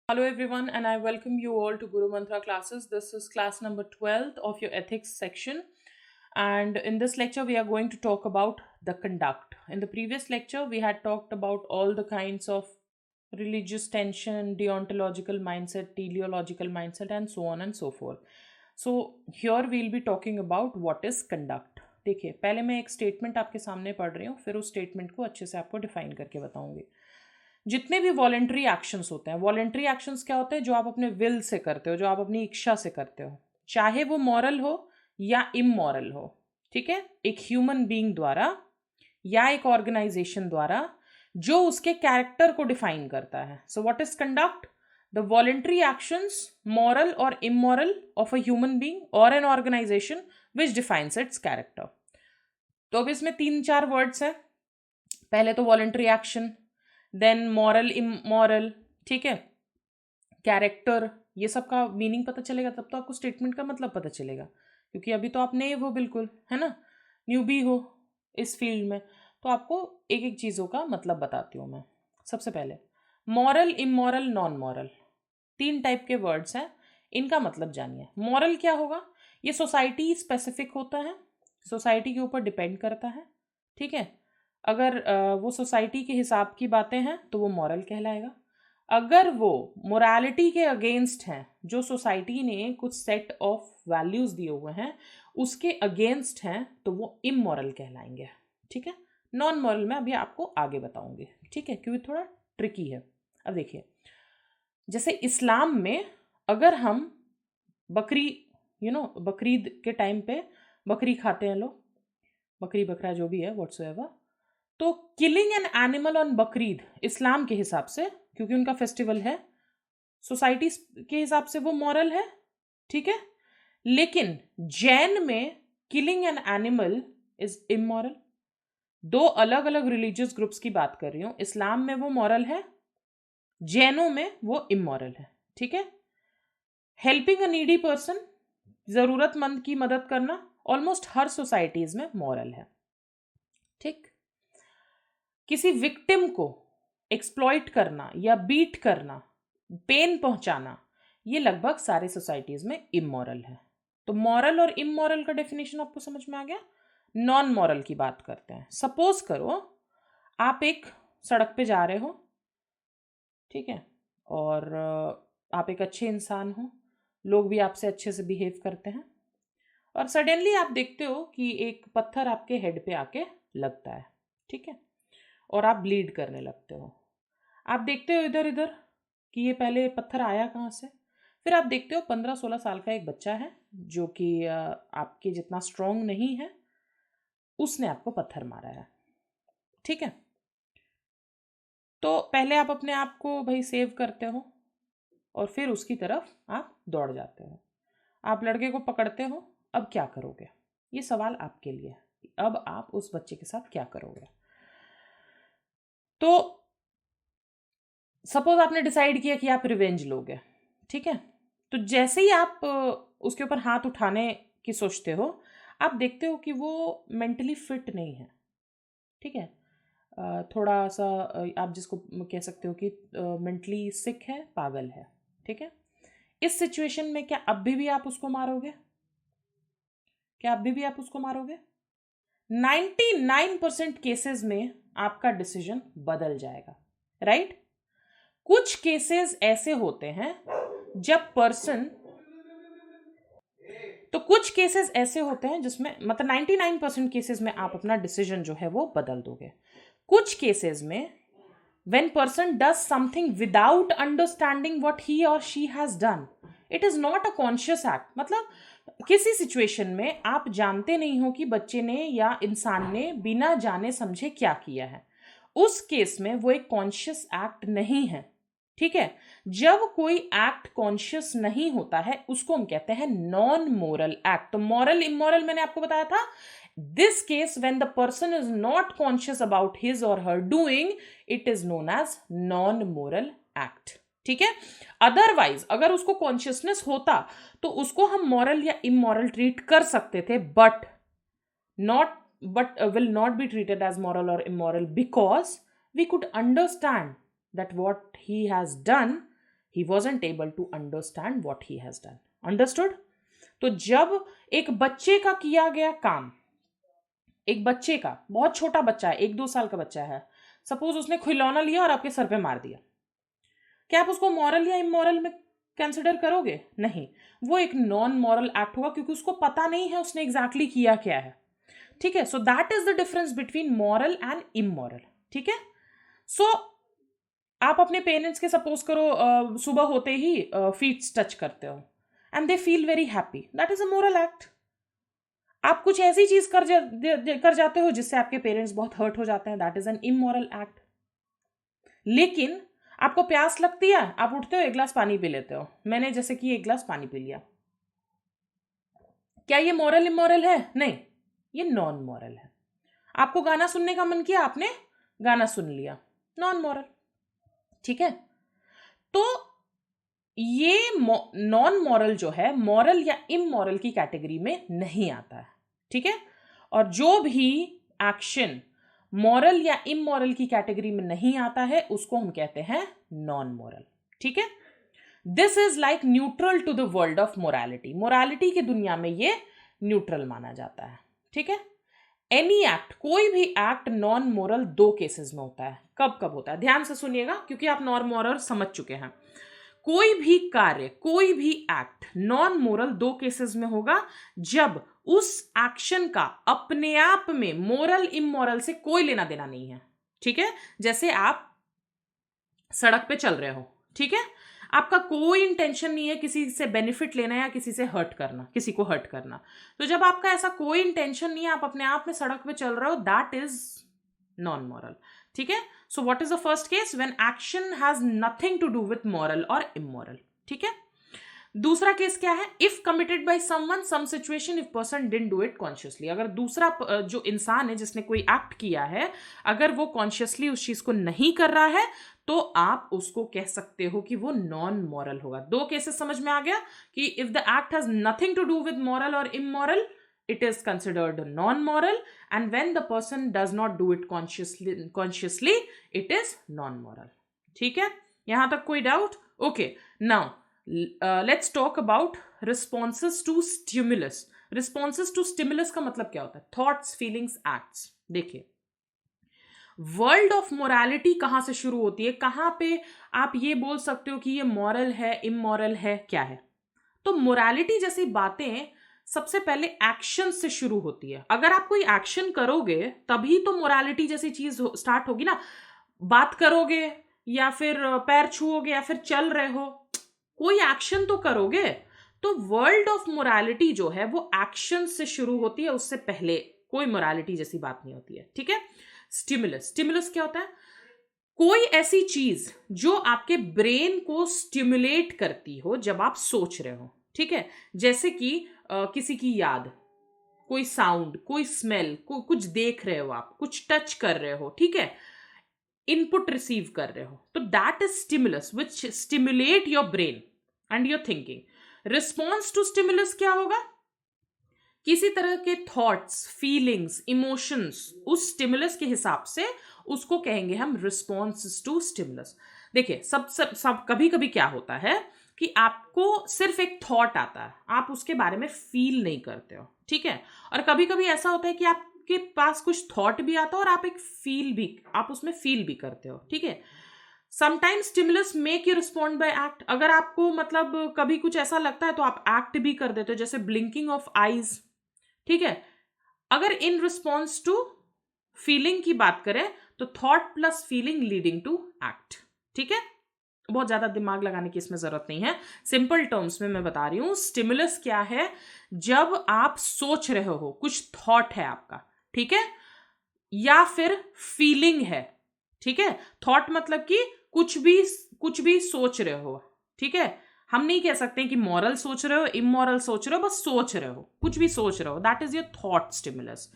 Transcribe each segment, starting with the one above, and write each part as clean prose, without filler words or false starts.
Hello everyone, and I welcome you all to Guru Mantra classes. This is class number 12 of your ethics section. And in this lecture, we are going to talk about the conduct. In the previous lecture, we had talked about all the kinds of religious tension, deontological mindset, teleological mindset, and so on and so forth. So, here we'll be talking about what is conduct. देखिए, पहले मैं एक statement आपके सामने पढ़ रही हूँ, फिर उस स्टेटमेंट को अच्छे से आपको डिफाइन करके बताऊंगी। जितने भी वॉलेंट्री एक्शंस होते हैं, वॉलेंट्री एक्शंस क्या होते हैं? जो आप अपने विल से करते हो, जो आप अपनी इच्छा से करते हो, चाहे वो मॉरल हो या इमोरल हो। ठीक है, एक ह्यूमन बीइंग द्वारा या एक ऑर्गेनाइजेशन द्वारा जो उसके कैरेक्टर को डिफाइन करता है। So what is conduct? The voluntary actions, moral और immoral of a human being और an organisation which defines its character. तो अब इसमें तीन चार वर्ड्स हैं। पहले तो voluntary action, then moral immoral, ठीक है, कैरेक्टर, ये सब का मीनिंग पता चलेगा तब तो आपको स्टेटमेंट का मतलब पता चलेगा, क्योंकि अभी तो आप नए हो, बिल्कुल है ना, न्यूबी हो इस फील्ड में। तो आपको एक एक चीज़ों का मतलब बताती हूँ मैं। सबसे पहले मॉरल, इमोरल, नॉन मॉरल, तीन टाइप के वर्ड्स हैं, इनका मतलब जानिए। मॉरल क्या होगा? ये सोसाइटी स्पेसिफिक होता है, सोसाइटी के ऊपर डिपेंड करता है। ठीक है, अगर वो सोसाइटी के हिसाब की बातें हैं तो वो मॉरल कहलाएगा। अगर वो मोरालिटी के अगेंस्ट हैं, जो सोसाइटी ने कुछ सेट ऑफ वैल्यूज दिए हुए हैं उसके अगेंस्ट हैं, तो वो इमोरल कहलाएंगे। ठीक है, नॉन मॉरल मैं अभी आपको आगे बताऊंगी। ठीक है, क्योंकि थोड़ा ट्रिकी है। अब देखिए, जैसे इस्लाम में अगर हम बकरी, बकरीद के टाइम पे बकरी खाते हैं लोग, बकरी बकरा जो भी है व्हाट्सएवर, तो killing an animal on Bakrid Islam के हिसाब से, क्योंकि उनका फेस्टिवल है, सोसाइटी के हिसाब से वो मॉरल है। ठीक है, लेकिन जैन में killing an animal is immoral. दो अलग अलग रिलीजियस ग्रुप्स की बात कर रही हूं। इस्लाम में वो मॉरल है, जैनों में वो इमोरल है। ठीक है, हेल्पिंग अ नीडी पर्सन, जरूरतमंद की मदद करना, ऑलमोस्ट हर सोसाइटीज में मॉरल है। ठीक, किसी विक्टिम को एक्सप्लॉइट करना या बीट करना, पेन पहुंचाना, ये लगभग सारे सोसाइटीज में इमोरल है। तो मॉरल और इमोरल का डेफिनेशन आपको समझ में आ गया। नॉन मॉरल की बात करते हैं। सपोज करो आप एक सड़क पे जा रहे हो, ठीक है, और आप एक अच्छे इंसान हो, लोग भी आपसे अच्छे से बिहेव करते हैं, और सडनली आप देखते हो कि एक पत्थर आपके हेड पे आके लगता है। ठीक है, और आप ब्लीड करने लगते हो। आप देखते हो इधर इधर कि ये पहले पत्थर आया कहाँ से। फिर आप देखते हो 15-16 साल का एक बच्चा है जो कि आपके जितना स्ट्रांग नहीं है, उसने आपको पत्थर मारा है। ठीक है, तो पहले आप अपने आप को भाई सेव करते हो और फिर उसकी तरफ आप दौड़ जाते हो। आप लड़के को पकड़ते हो, अब क्या करोगे? ये सवाल आपके लिए है। अब आप उस बच्चे के साथ क्या करोगे? तो सपोज आपने डिसाइड किया कि आप रिवेंज लोगे। ठीक है, तो जैसे ही आप उसके ऊपर हाथ उठाने की सोचते हो, आप देखते हो कि वो मेंटली फिट नहीं है। ठीक है, थोड़ा सा आप जिसको कह सकते हो कि मेंटली सिक है, पागल है। ठीक है, इस सिचुएशन में क्या अभी भी आप उसको मारोगे? क्या अभी भी आप उसको मारोगे? 99% केसेस में आपका डिसीजन बदल जाएगा, राइट? कुछ केसेस ऐसे होते हैं जब पर्सन, तो कुछ केसेस ऐसे होते हैं जिसमें मतलब 99% केसेस में आप अपना डिसीजन जो है वो बदल दोगे। कुछ केसेस में when person does something without understanding what he or she has done, it is not a conscious act। मतलब किसी सिचुएशन में आप जानते नहीं हो कि बच्चे ने या इंसान ने बिना जाने समझे क्या किया है, उस केस में वो एक कॉन्शियस एक्ट नहीं है। ठीक है, जब कोई एक्ट कॉन्शियस नहीं होता है उसको हम कहते हैं नॉन मोरल एक्ट। तो मॉरल इमोरल मैंने आपको बताया था, this case when the person is not conscious about his or her doing, it is known as non moral act. ठीक है, अदरवाइज अगर उसको कॉन्शियसनेस होता तो उसको हम मॉरल या इमोरल ट्रीट कर सकते थे, but not will not be treated as moral or immoral because we could understand that what he has done He wasn't able to understand what he has done. Understood? तो जब एक बच्चे का किया गया काम, एक बच्चे का, बहुत छोटा बच्चा है, 1-2 साल का बच्चा है, सपोज उसने खिलौना लिया और आपके सर पे मार दिया, क्या आप उसको मॉरल या इमोरल में कंसिडर करोगे? नहीं, वो एक नॉन मॉरल एक्ट होगा क्योंकि उसको पता नहीं है उसने एग्जैक्टली किया क्या है। ठीक है, so that is the difference between moral and immoral. ठीक है, सो आप अपने पेरेंट्स के सपोज करो सुबह होते ही फीट टच करते हो and they feel very happy, that is a moral act. आप कुछ ऐसी चीज कर जाते हो जिससे आपके पेरेंट्स बहुत हर्ट हो जाते हैं, that is an immoral act. लेकिन आपको प्यास लगती है, आप उठते हो, 1 गिलास पानी पी लेते हो। मैंने जैसे कि 1 गिलास पानी पी लिया, क्या ये मॉरल इमोरल है? नहीं, ये नॉन मॉरल है। आपको गाना सुनने का मन किया, आपने गाना सुन लिया, नॉन मॉरल। ठीक है, तो ये नॉन मॉरल जो है मॉरल या इमोरल की कैटेगरी में नहीं आता है। ठीक है, और जो भी एक्शन मॉरल या इमोरल की कैटेगरी में नहीं आता है उसको हम कहते हैं नॉन मॉरल। ठीक है, this is like neutral to the world of morality. Morality की दुनिया में ये न्यूट्रल माना जाता है। ठीक है, एनी एक्ट, कोई भी एक्ट नॉन मोरल 2 केसेस में होता है। कब कब होता है, ध्यान से सुनिएगा क्योंकि आप नॉन मॉरल समझ चुके हैं। कोई भी कार्य, कोई भी एक्ट नॉन मोरल 2 केसेस में होगा, जब उस एक्शन का अपने आप में मोरल इमोरल से कोई लेना देना नहीं है। ठीक है, जैसे आप सड़क पे चल रहे हो, ठीक है, आपका कोई इंटेंशन नहीं है किसी से बेनिफिट लेना या किसी से हर्ट करना, किसी को हर्ट करना। तो जब आपका ऐसा कोई इंटेंशन नहीं है, आप अपने आप में सड़क पे चल रहे हो, दैट इज नॉन मॉरल। ठीक है, so what is the first case? When action has nothing to do with moral और इमोरल। ठीक है, दूसरा केस क्या है? If committed by someone some situation, if person didn't do it consciously. अगर दूसरा जो इंसान है जिसने कोई एक्ट किया है, अगर वो कॉन्शियसली उस चीज को नहीं कर रहा है, तो आप उसको कह सकते हो कि वो नॉन मॉरल होगा। 2 केसेस समझ में आ गया कि if the act has nothing to do with moral और immoral, it is considered non-moral, and when the person does not do it consciously it is non-moral. ठीक है, यहां तक कोई doubt? Okay, now let's talk about responses to stimulus. Responses to stimulus का मतलब क्या होता है? Thoughts, feelings, acts. देखिए, वर्ल्ड ऑफ मोरालिटी कहां से शुरू होती है? कहां पे आप ये बोल सकते हो कि ये मॉरल है, इमोरल है, क्या है? तो मोरालिटी जैसी बातें सबसे पहले एक्शन से शुरू होती है। अगर आप कोई एक्शन करोगे तभी तो मोरालिटी जैसी चीज स्टार्ट होगी ना। बात करोगे या फिर पैर छुओगे या फिर चल रहे हो, कोई एक्शन तो करोगे। तो वर्ल्ड ऑफ मोरालिटी जो है वो एक्शन से शुरू होती है, उससे पहले कोई मोरालिटी जैसी बात नहीं होती है। ठीक है, स्टिमुलस, स्टिमुलस क्या होता है? कोई ऐसी चीज जो आपके ब्रेन को स्टिमुलेट करती हो जब आप सोच रहे हो। ठीक है, जैसे कि किसी की याद, कोई साउंड, कोई स्मेल, कुछ देख रहे हो आप, कुछ टच कर रहे हो, ठीक है, इनपुट रिसीव कर रहे हो, तो that is stimulus which stimulate your brain and your thinking. Response to stimulus क्या होगा? किसी तरह के थॉट्स, फीलिंग्स, इमोशंस उस स्टिमुलस के हिसाब से उसको कहेंगे हम रिस्पॉन्स टू स्टिमुलस। देखिए, सब कभी कभी क्या होता है कि आपको सिर्फ एक थॉट आता है, आप उसके बारे में फील नहीं करते हो। ठीक है, और कभी कभी ऐसा होता है कि आपके पास कुछ थॉट भी आता है और आप उसमें फील भी करते हो। ठीक है, sometimes stimulus make you respond bye act. अगर आपको मतलब कभी कुछ ऐसा लगता है तो आप एक्ट भी कर देते हो, जैसे ब्लिंकिंग ऑफ आईज। ठीक है, अगर इन रिस्पॉन्स टू फीलिंग की बात करें तो thought plus feeling leading to act. ठीक है, बहुत ज्यादा दिमाग लगाने की इसमें जरूरत नहीं है, सिंपल टर्म्स में मैं बता रही हूं। स्टिमुलस क्या है? जब आप सोच रहे हो, कुछ थॉट है आपका, ठीक है, या फिर फीलिंग है। ठीक है, थॉट मतलब कि कुछ भी सोच रहे हो। ठीक है, हम नहीं कह सकते कि मॉरल सोच रहे हो, इमोरल सोच रहे हो, बस सोच रहे हो, कुछ भी सोच रहे हो, that is your thought stimulus.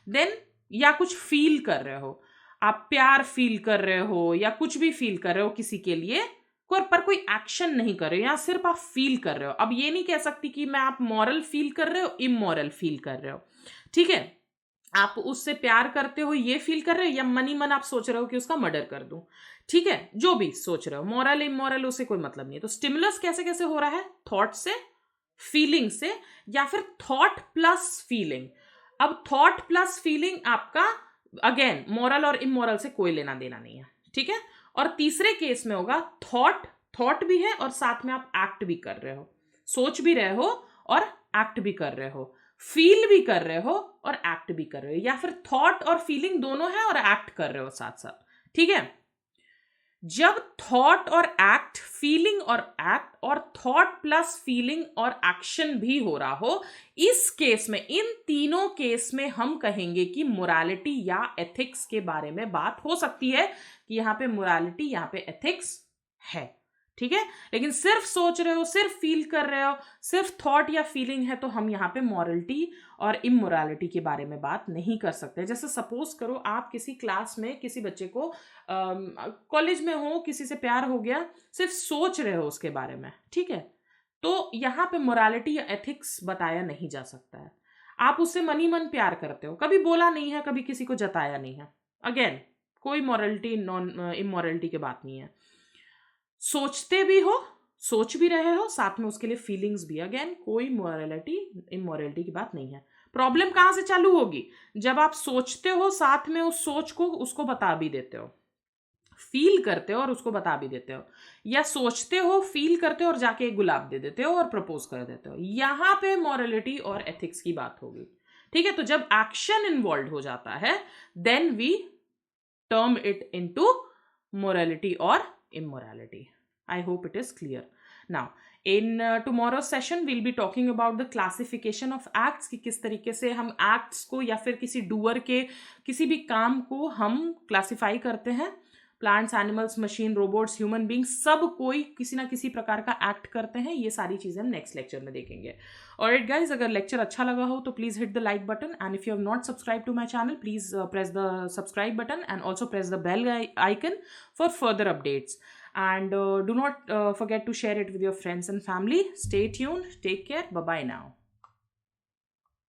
Then, या कुछ फील कर रहे हो, आप प्यार फील कर रहे हो या कुछ भी फील कर रहे हो किसी के लिए, पर कोई एक्शन नहीं कर रहे हो, या सिर्फ आप फील कर रहे हो। अब ये नहीं कह सकती कि मैं आप मॉरल फील कर रहे हो, इमोरल फील कर रहे हो। ठीक है, आप उससे प्यार करते हो ये फील कर रहे हो, या मन ही मन आप सोच रहे हो कि उसका मर्डर कर दूं, ठीक है, जो भी सोच रहे हो, मोरल इमोरल उसे कोई मतलब नहीं है। तो स्टिमुलस कैसे कैसे हो रहा है, थॉट से, फीलिंग से, या फिर थॉट प्लस फीलिंग। अब थॉट प्लस फीलिंग आपका अगेन मोरल और इमोरल से कोई लेना देना नहीं है, ठीक है। और तीसरे केस में होगा थॉट, थॉट भी है और साथ में आप एक्ट भी कर रहे हो, सोच भी रहे हो और एक्ट भी कर रहे हो, फील भी कर रहे हो और एक्ट भी कर रहे हो, या फिर थॉट और फीलिंग दोनों है और एक्ट कर रहे हो साथ साथ, ठीक है। जब थॉट और एक्ट, फीलिंग और एक्ट, और थॉट प्लस फीलिंग और एक्शन भी हो रहा हो, इस केस में, इन तीनों केस में हम कहेंगे कि मोरालिटी या एथिक्स के बारे में बात हो सकती है, कि यहां पे मोरालिटी, यहां पे एथिक्स है, ठीक है। लेकिन सिर्फ सोच रहे हो, सिर्फ फील कर रहे हो, सिर्फ थॉट या फीलिंग है, तो हम यहाँ पे मॉरलिटी और इमोरालिटी के बारे में बात नहीं कर सकते। जैसे सपोज करो आप किसी क्लास में किसी बच्चे को, कॉलेज में हो, किसी से प्यार हो गया, सिर्फ सोच रहे हो उसके बारे में, ठीक है, तो यहाँ पे मोरालिटी या एथिक्स बताया नहीं जा सकता है। आप उससे मन ही मन प्यार करते हो, कभी बोला नहीं है, कभी किसी को जताया नहीं है, अगेन कोई मॉरलिटी नॉन इमोरलिटी की बात नहीं है। सोचते भी हो, सोच भी रहे हो, साथ में उसके लिए फीलिंग्स भी, अगेन कोई मोरालिटी इमोरलिटी की बात नहीं है। प्रॉब्लम कहां से चालू होगी, जब आप सोचते हो, साथ में उस सोच को उसको बता भी देते हो, फील करते हो और उसको बता भी देते हो, या सोचते हो, फील करते हो और जाके एक गुलाब दे देते हो और प्रपोज कर देते हो, यहां पे मॉरलिटी और एथिक्स की बात होगी, ठीक है। तो जब एक्शन इन्वॉल्व हो जाता है, then we term it into morality or immorality. I hope it is clear. Now, in tomorrow's session, we'll be talking about the classification of acts, कि किस तरीके से हम acts को या फिर किसी doer के किसी भी काम को हम classify करते हैं। Plants, animals, machine, robots, human beings, सब कोई किसी ना किसी प्रकार का एक्ट करते हैं। ये सारी चीजें हम नेक्स्ट लेक्चर में देखेंगे। ऑलराइट गाइज, अगर लेक्चर अच्छा लगा हो तो please hit the like button, and if you have not subscribe to my channel, please press the subscribe button and also press the bell icon for further updates. And do not forget to share it with your friends and family. Stay tuned. Take care. Bye bye now.